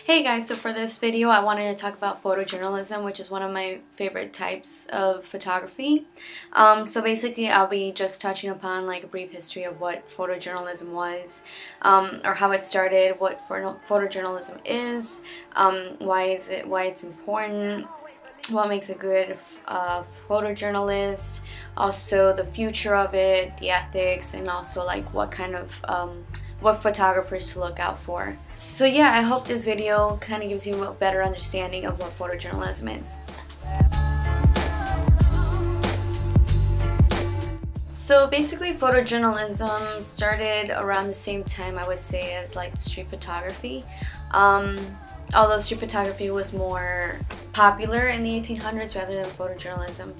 Hey guys, so for this video I wanted to talk about photojournalism, which is one of my favorite types of photography. So basically I'll be just touching upon like a brief history of what photojournalism was, or how it started, what photojournalism is, why it's important, what makes a good photojournalist, also the future of it, the ethics, and also like what kind of what photographers to look out for. So yeah, I hope this video kind of gives you a better understanding of what photojournalism is. So basically photojournalism started around the same time, I would say, as like street photography. Although street photography was more popular in the 1800s rather than photojournalism.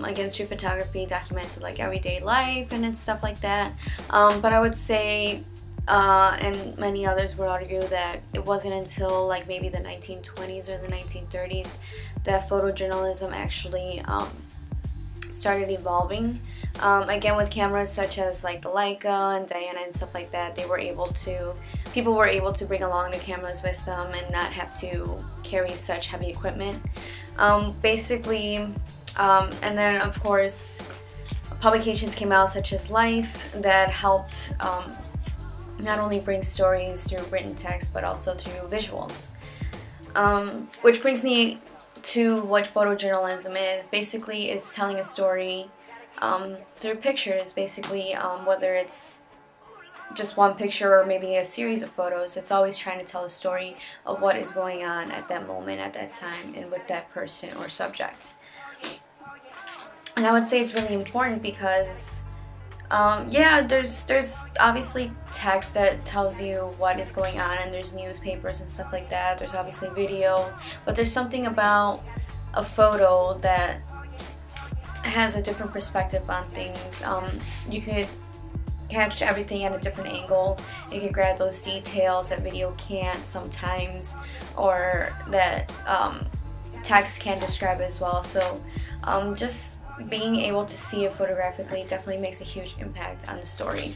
Again, street photography documented like everyday life and stuff like that. But I would say, and many others would argue, that it wasn't until like maybe the 1920s or the 1930s that photojournalism actually started evolving. Again, with cameras such as like the Leica and Diana and stuff like that, people were able to bring along the cameras with them and not have to carry such heavy equipment. And then of course publications came out such as Life that helped not only bring stories through written text but also through visuals. Which brings me to what photojournalism is. Basically, it's telling a story through pictures, basically, whether it's just one picture or maybe a series of photos. It's always trying to tell a story of what is going on at that moment, at that time, and with that person or subject. And I would say it's really important because yeah, there's obviously text that tells you what is going on, and there's newspapers and stuff like that. There's obviously video, but there's something about a photo that has a different perspective on things. You could catch everything at a different angle. You could grab those details that video can't sometimes, or that text can describe as well. So just being able to see it photographically definitely makes a huge impact on the story.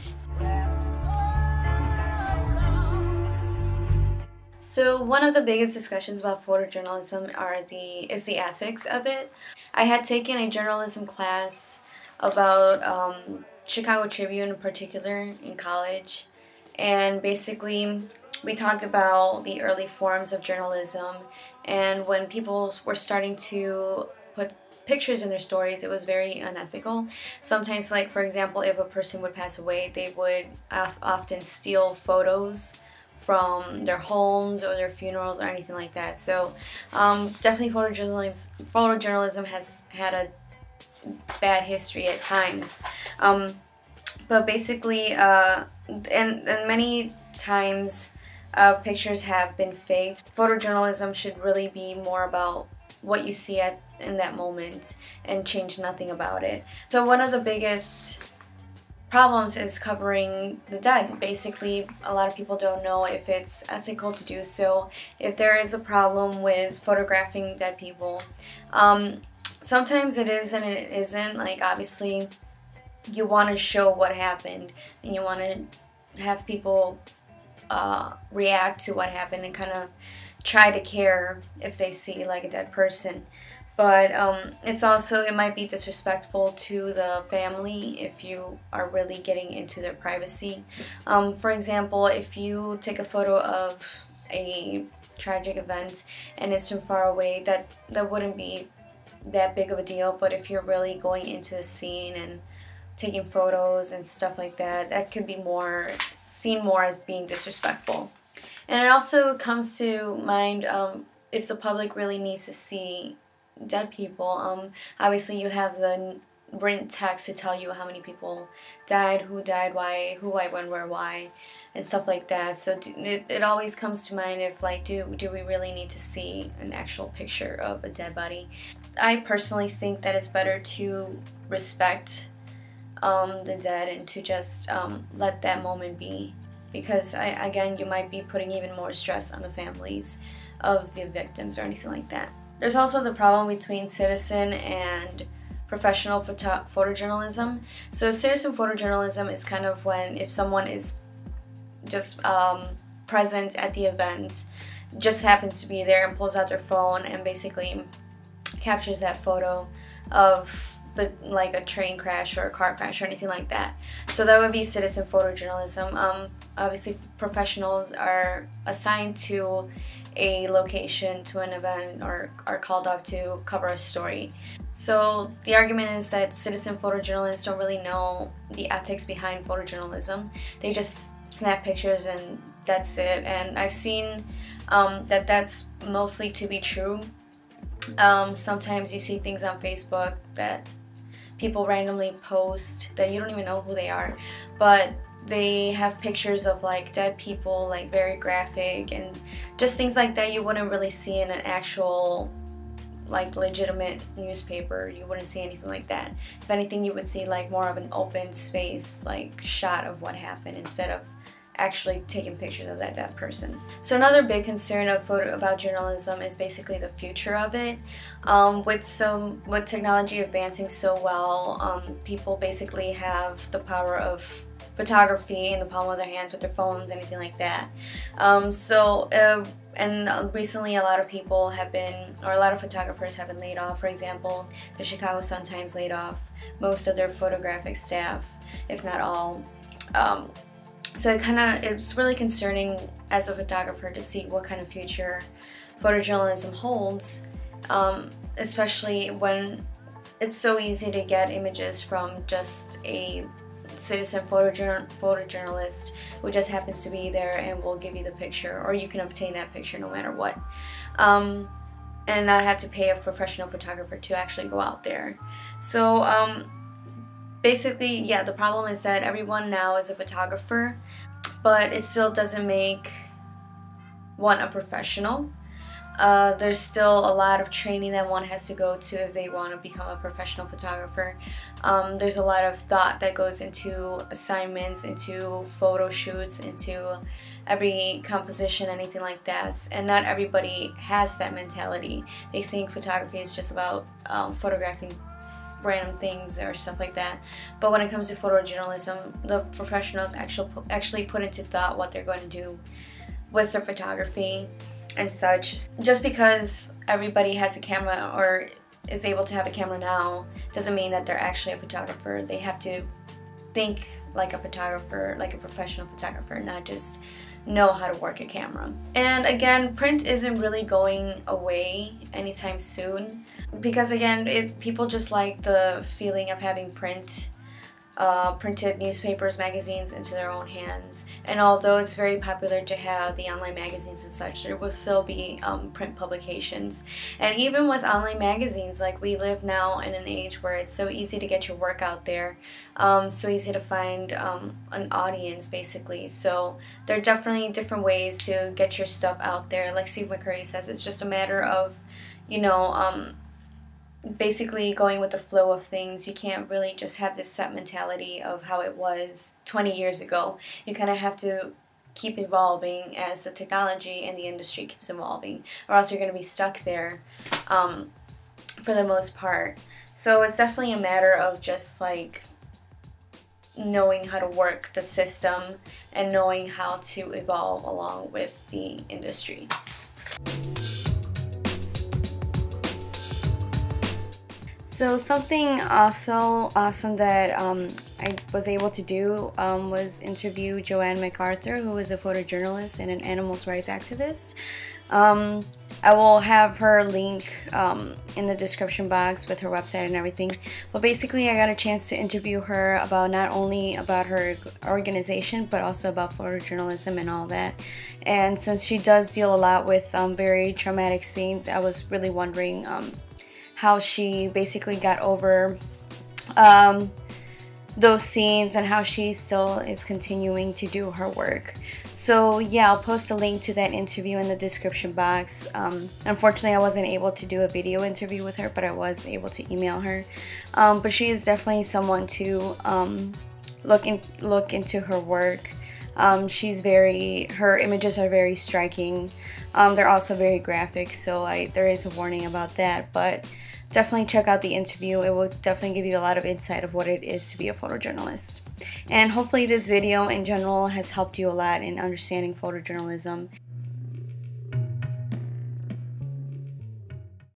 So one of the biggest discussions about photojournalism is the ethics of it. I had taken a journalism class about Chicago Tribune in particular in college, and basically we talked about the early forms of journalism, and when people were starting to put pictures in their stories, it was very unethical. Sometimes, like for example, if a person would pass away, they would often steal photos from their homes or their funerals or anything like that. So definitely photojournalism has had a bad history at times. But basically, and many times pictures have been faked. Photojournalism should really be more about what you see in that moment and change nothing about it. So one of the biggest problems is covering the dead. Basically, a lot of people don't know if it's ethical to do so, if there is a problem with photographing dead people. Sometimes it is and it isn't. Like obviously you want to show what happened and you want to have people react to what happened and kind of try to care if they see like a dead person. But it might be disrespectful to the family if you are really getting into their privacy. For example, if you take a photo of a tragic event and it's from far away, that wouldn't be that big of a deal. But if you're really going into the scene and taking photos and stuff like that, that could be seen more as being disrespectful. And it also comes to mind if the public really needs to see dead people. Obviously you have the written text to tell you how many people died, why, who, why, when, where, why, and stuff like that. So it always comes to mind if like, do we really need to see an actual picture of a dead body? I personally think that it's better to respect the dead and to just let that moment be, because again, you might be putting even more stress on the families of the victims or anything like that. There's also the problem between citizen and professional photojournalism. So citizen photojournalism is kind of if someone is just present at the event just happens to be there and pulls out their phone and basically captures that photo of like a train crash or a car crash or anything like that. So that would be citizen photojournalism. Obviously, professionals are assigned to a location, to an event, or are called up to cover a story. So the argument is that citizen photojournalists don't really know the ethics behind photojournalism. They just snap pictures and that's it. And I've seen that that's mostly to be true. Sometimes you see things on Facebook that people randomly post that you don't even know who they are, but they have pictures of like dead people, like very graphic, and just things like that you wouldn't really see in an actual like legitimate newspaper. You wouldn't see anything like that. If anything, you would see like more of an open space like shot of what happened instead of actually taking pictures of that person. So another big concern about journalism is basically the future of it. With technology advancing so well, people basically have the power of photography in the palm of their hands with their phones, anything like that. And recently a lot of people have been, or a lot of photographers have been laid off. For example, the Chicago Sun-Times laid off most of their photographic staff, if not all. So it's really concerning as a photographer to see what kind of future photojournalism holds, especially when it's so easy to get images from just a citizen photojournalist who just happens to be there and will give you the picture, or you can obtain that picture no matter what, and not have to pay a professional photographer to actually go out there. So basically, yeah, the problem is that everyone now is a photographer, but it still doesn't make one a professional. There's still a lot of training that one has to go to if they want to become a professional photographer. There's a lot of thought that goes into assignments, into photo shoots, into every composition, anything like that. And not everybody has that mentality. They think photography is just about photographing random things or stuff like that. But when it comes to photojournalism, the professionals actually put into thought what they're going to do with their photography and such. Just because everybody has a camera or is able to have a camera now doesn't mean that they're actually a photographer. They have to think like a photographer, like a professional photographer, not just know how to work a camera. And again, print isn't really going away anytime soon, because again, people just like the feeling of having printed newspapers, magazines into their own hands. And although it's very popular to have the online magazines and such, there will still be print publications. And even with online magazines, like, we live now in an age where it's so easy to get your work out there, so easy to find an audience, basically. So there are definitely different ways to get your stuff out there. Like Steve McCurry says, it's just a matter of, you know, basically going with the flow of things. You can't really just have this set mentality of how it was 20 years ago. You kind of have to keep evolving as the technology and the industry keeps evolving, or else you're going to be stuck there for the most part. So it's definitely a matter of just like knowing how to work the system and knowing how to evolve along with the industry. So something also awesome that I was able to do was interview Joanne MacArthur, who is a photojournalist and an animal rights activist. I will have her link in the description box with her website and everything. But basically, I got a chance to interview her about not only about her organization, but also about photojournalism and all that. And since she does deal a lot with very traumatic scenes, I was really wondering how she basically got over those scenes and how she still is continuing to do her work. So yeah, I'll post a link to that interview in the description box. Unfortunately, I wasn't able to do a video interview with her, but I was able to email her. But she is definitely someone to look into her work. Her images are very striking. They're also very graphic, so there is a warning about that, but definitely check out the interview. It will definitely give you a lot of insight of what it is to be a photojournalist. And hopefully this video in general has helped you a lot in understanding photojournalism